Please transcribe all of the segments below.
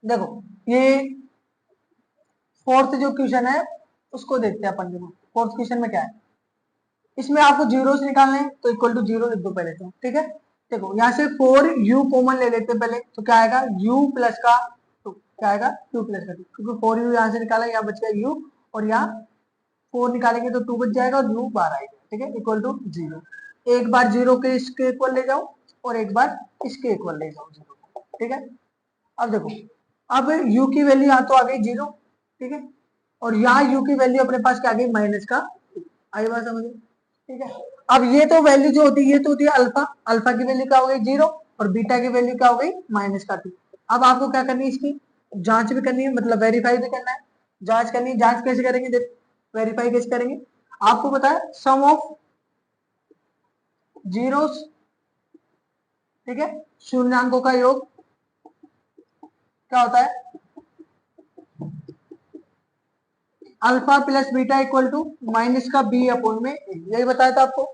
देखो ये फोर्थ जो क्वेश्चन है उसको देखते हैं अपन। देखो फोर्थ क्वेश्चन में क्या है, इसमें आपको जीरो से निकालना है तो इक्वल टू जीरो लिख दो पहले तो, ठीक है। देखो यहाँ से 4u कॉमन ले लेते हैं पहले, तो क्या आएगा u प्लस का 2, क्या आएगा u प्लस का 2, क्योंकि 4u यहाँ से निकाला, यहाँ बच गया u, और यहाँ 4 निकालेंगे तो 2 बच जाएगा और u बार आएगा, ठीक है, इक्वल टू जीरो। एक बार जीरो के इसके इक्वल ले जाओ और एक बार इसके इक्वल ले जाओ जीरो, ठीक है। अब देखो, अब u की वैल्यू यहाँ तो आ गई जीरो, ठीक है, और यहाँ u की वैल्यू अपने पास क्या आ गई माइनस का 2, आई बात समझ, ठीक है। अब ये तो वैल्यू जो होती है ये तो होती है अल्फा, अल्फा की वैल्यू क्या हो गई जीरो, और बीटा की वैल्यू क्या हो गई माइनस का 2। अब आपको क्या करनी है, इसकी जांच भी करनी है, मतलब वेरीफाई भी करना है, जांच करनी है। जांच कैसे करेंगे, देखो वेरीफाई कैसे करेंगे, आपको पता है सम ऑफ जीरोस, ठीक है, शून्यांकों का योग क्या होता है, alpha plus beta equal to minus का बी अपॉन में ए, यही बताया था आपको,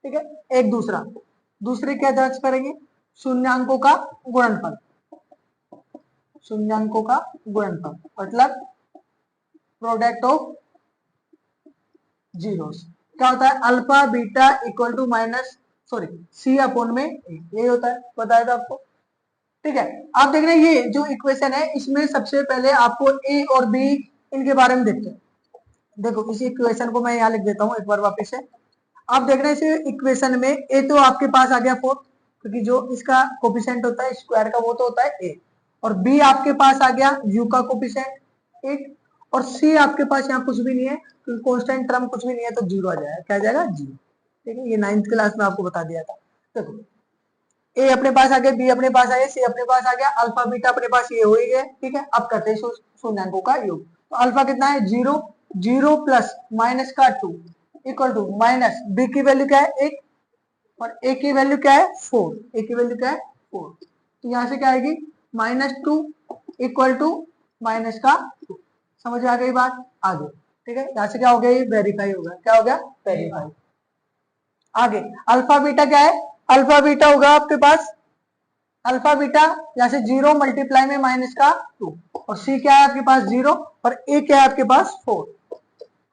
ठीक है। एक दूसरे क्या जांच करेंगे, शून्यांकों का गुणनफल, शून्यांकों का गुणनफल मतलब प्रोडक्ट ऑफ जीरोस, क्या होता है alpha beta equal to minus sorry C upon में ए, यही होता है, बताया था आपको, ठीक है। आप देख रहे हैं ये जो इक्वेशन है इसमें सबसे पहले आपको ए और बी इनके बारे में देखते हैं। देखो इसी इक्वेशन को मैं यहाँ लिख देता हूँ एक बार वापस से। आप देख रहे हैं इस इक्वेशन में ए तो आपके पास आ गया 4, क्योंकि जो इसका कोफिशिएंट होता है स्क्वायर का वो तो होता है ए, और बी आपके पास आ गया यू का कोफिशिएंट 8, और सी आपके पास यहाँ कुछ भी नहीं है क्योंकि कांस्टेंट टर्म कुछ भी नहीं है तो जीरो आ जाएगा, क्या आ जाएगा जीरो, ठीक है। ये 9th क्लास में आपको बता दिया था। देखो ए अपने पास आ गया, बी अपने पास आ गया, सी अपने पास आ गया, अल्फा बीटा अपने पास ये हो ही गया, ठीक है। अब करते हैं शून्यांकों का योग, तो अल्फा कितना है जीरो, जीरो प्लस माइनस का 2 इक्वल टू माइनस बी की वैल्यू क्या है 1 और ए की वैल्यू क्या है 4, ए की वैल्यू क्या है 4, तो यहाँ से क्या आएगी -2 इक्वल टू माइनस का 2। समझ आ गई बात, आगे ठीक है। यहाँ से क्या हो गया, ये वेरीफाई हो गया, क्या हो गया वेरीफाई। आगे अल्फा बीटा क्या है, अल्फा बीटा होगा आपके पास अल्फा बीटा यहाँ से जीरो मल्टीप्लाई में माइनस का 2, और सी क्या है आपके पास जीरो, और ए क्या है आपके पास 4,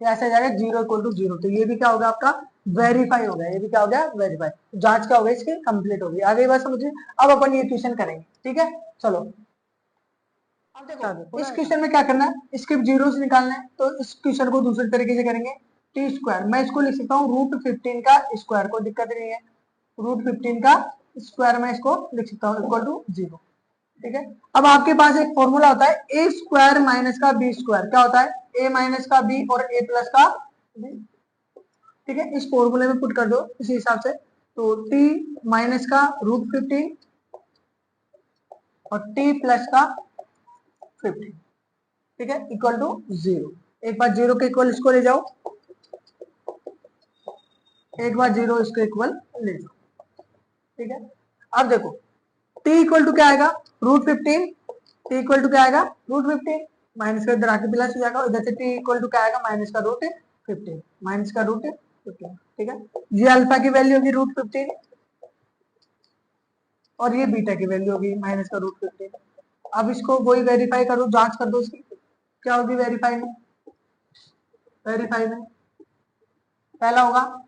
ऐसे जाएगा जीरो इक्वल टू जीरो, तो ये भी क्या होगा आपका वेरीफाई हो गया, ये भी क्या हो गया वेरीफाई, जांच क्या हो गई इसकी कंप्लीट होगी। आगे बात समझिए, अब अपन ये क्वेश्चन करेंगे, ठीक है। चलो अब देखो इस क्वेश्चन में क्या करना है, इसके जीरो से निकालना है, तो इस क्वेश्चन को दूसरे तरीके से करेंगे, टी स्क्वायर मैं इसको लिख सकता हूँ √15 का स्क्वायर, को दिक्कत नहीं है, √15 का स्क्वायर में इसको लिख सकता हूँ इक्वल टू जीरो, ठीक है। अब आपके पास एक फॉर्मूला होता है ए स्क्वायर माइनस का बी स्क्वायर, क्या होता है ए माइनस का बी और ए प्लस का बी, ठीक है। इस फॉर्मूले में पुट कर दो इसी हिसाब से, तो टी माइनस का √15 और टी प्लस का 15, ठीक है, इक्वल टू जीरो। एक बार जीरो के इक्वल इसको ले जाओ, एक बार जीरो इसके इक्वल ले जाओ, ठीक है। अब देखो t इक्वल टू क्या आएगा √15, t इक्वल टू क्या आएगा √15, माइनस का इधर आके प्लस हो जाएगा, इधर से t इक्वल टू क्या आएगा -का √15, माइनस का √15, ठीक है। ये अल्फा की वैल्यू होगी √15 और ये बीटा की वैल्यू होगी -का √15। अब इसको वही वेरीफाई करो, जांच कर दो इसकी, क्या होगी वेरीफाई में, वेरीफाई में पहला होगा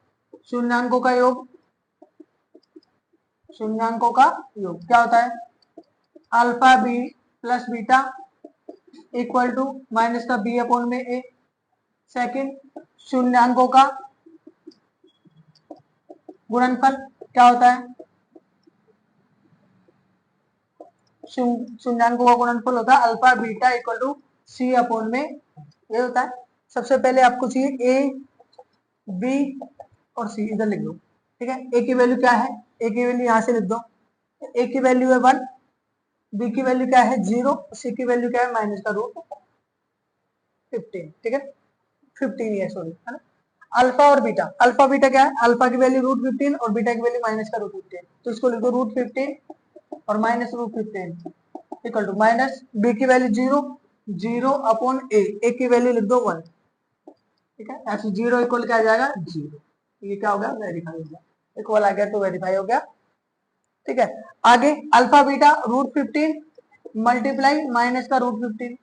शून्यांकों का योग, शून्यांकों का योग क्या होता है alpha B plus beta equal to minus का बी अपॉन में ए। सेकंड शून्यांकों का गुणनफल क्या होता है, शून्यांकों का गुणनफल होता है alpha beta equal to C upon में ये होता है। सबसे पहले आपको चाहिए ए बी और सी, इधर लिख दो, ठीक है। ए की वैल्यू क्या है, ए की वैल्यू यहां से लिख दो, ए की वैल्यू है 1, बी की वैल्यू क्या है 0, सी की वैल्यू क्या है -का √15, ठीक है 15 है सॉरी, है ना। अल्फा और बीटा, अल्फा बीटा क्या है, अल्फा की वैल्यू √15 और बीटा की वैल्यू -का √15, तो इसको लिख दो √15 और -√15 इक्वल टू माइनस बी की वैल्यू 0, 0 अपॉन ए की वैल्यू लिख दो 1, ठीक है। ऐसे 0 इक्वल क्या आ जाएगा 0, ये क्या हो गया वेरीफाई हो गया, इक्वल आ गया तो वेरीफाई हो गया, ठीक है। आगे अल्फा बीटा √15 मल्टीप्लाई माइनस का √15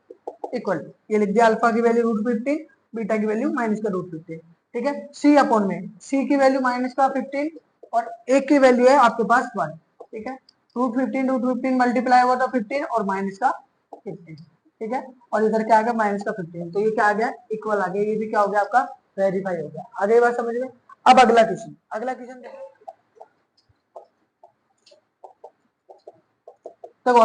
इक्वल, ये लिख दिया अल्फा की वैल्यू √15, बीटा की वैल्यू माइनस का √15, ठीक है। सी अपॉन में सी की वैल्यू माइनस का 15 और एक की वैल्यू है आपके पास 1, ठीक है। √15 मल्टीप्लाई हुआ था 15 और माइनस का 15, ठीक है। और इधर क्या आ गया माइनस का 15, तो ये क्या आ गया इक्वल आ गया, ये भी क्या हो गया आपका वेरीफाई हो गया। आगे बात समझ में। अब अगला क्वेश्चन देखो,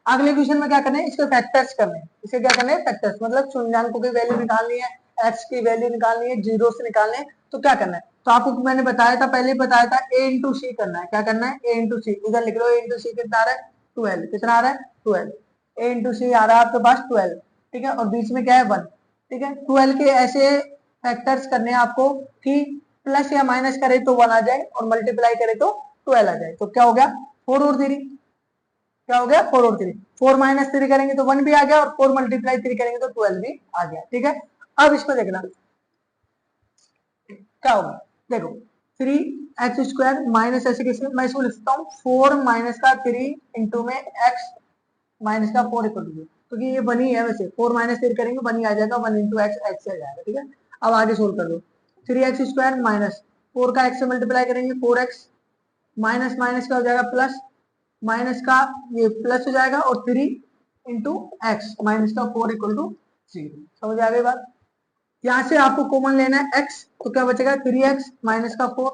अगले क्वेश्चन में क्या करना है, इसके फैक्टर्स करने हैं। इसे क्या करना है फैक्टर्स, मतलब शून्याङ्कों की वैल्यू निकालनी है, एक्स की वैल्यू निकालनी है, जीरो से निकालने हैं, तो क्या करना है। तो आपको मैंने बताया था, पहले बताया था a इंटू सी करना है। क्या करना है a इंटू सी, इधर लिख लो a इंटू सी कितना आ रहा है 12, कितना आ रहा है 12, a इंटू सी आ रहा है आपके पास 12, ठीक है। और बीच में क्या है 1, ठीक है। 12 के ऐसे फैक्टर्स करने हैं आपको कि प्लस या माइनस करे तो 1 आ जाए और मल्टीप्लाई करे तो 12 आ जाए। तो क्या हो गया 4 और 3, क्या हो गया 4 और 3, 4 माइनस 3 करेंगे तो 1 भी आ गया और 4 मल्टीप्लाई 3 करेंगे तो 12 भी आ गया, ठीक है। अब इसको देखना क्या होगा, देखो 3x² माइनस ऐसे कैसे, मैं इसको लिखता हूँ 4 माइनस का 3 इंटू में x माइनस का 4 इक्वल टू, क्योंकि ये बनी है, वैसे 4 माइनस 3 करेंगे बनी आ जाएगा 1 इंटू एक्स, एक्स से आ जाएगा, ठीक है। अब आगे सोल्व कर दो, 3x² माइनस 4 का x से मल्टीप्लाई करेंगे 4x माइनस माइनस का हो जाएगा प्लस, माइनस का ये प्लस हो जाएगा और 3 इंटू एक्स माइनस का 4 इक्वल टू 0। समझ आ गई बात। यहाँ से आपको कॉमन लेना है x, तो क्या बचेगा 3x माइनस का 4,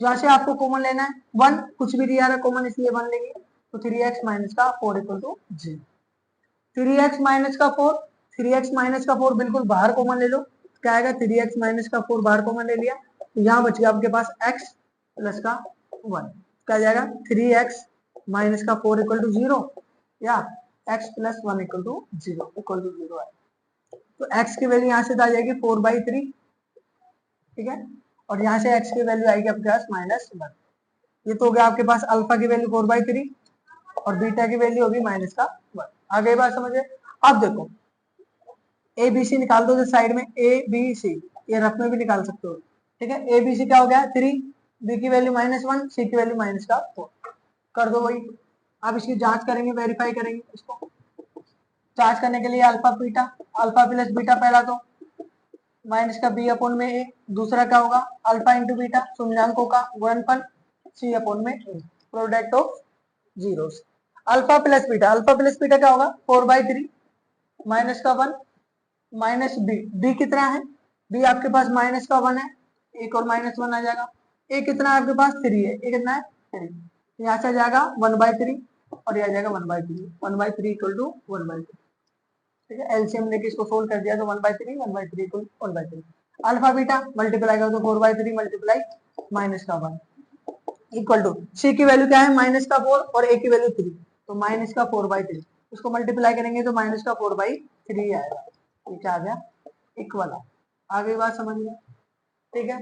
यहाँ से आपको कॉमन लेना है 1, कुछ भी दिया रहा कॉमन इसलिए 1 लेंगे, तो 3x माइनस का 4 इक्वल टू 0। 3x माइनस का 4, 3x माइनस का 4 बिल्कुल बाहर कॉमन ले लो, क्या आएगा 3x माइनस का 4 बाहर कॉमन ले लिया, तो यहाँ बच गया आपके पास x प्लस का 1, क्या जाएगा 3x माइनस का 4 इक्वल टू 0 या x प्लस 1 इक्वल टू 0 है। तो x की वैल्यू यहाँ से आ जाएगी 4/3, ठीक है। और यहाँ से x की वैल्यू आएगी आपके पास -1। ये तो हो गया आपके पास अल्फा की वैल्यू 4/3 और बीटा की वैल्यू होगी -1। आगे बात समझे। अब देखो ए बी सी निकाल दो साइड में, ए बी सी ये रफ में भी निकाल सकते हो, ठीक है। ए बी सी क्या हो गया 3, बी की वैल्यू -1, सी की वैल्यू -4 कर दो वही। अब इसकी जांच करेंगे, वेरीफाई करेंगे इसको। जांच करने के लिए अल्फा प्लस बीटा पहला तो माइनस का बी अपॉन में ए, दूसरा क्या होगा अल्फा इंटू बीटा शून्याङ्कों का गुणनफल सी अपॉन में a, product of zeros. Alpha plus beta क्या होगा 4/3 माइनस का 1 माइनस बी कितना है, बी आपके पास -1 है, एक और -1 आ जाएगा। ए कितना है आपके पास 3 है, ए कितना है 3, यहाँ से आ जाएगा 1/3 और ये आ जाएगा 1/3 इक्वल टू 1/3, ठीक है। एलसीएम लेके इसको सोल्व कर दिया तो 1/3 इक्वल 1/3। अल्फा बीटा मल्टीप्लाई करो तो 4/3 मल्टीप्लाई -1 इक्वल टू सी की वैल्यू क्या है -4 और ए की वैल्यू 3, तो -4/3 उसको मल्टीप्लाई करेंगे तो -4/3 आएगा, ये क्या आ गया इक्वल है। आगे बात समझ में, ठीक है।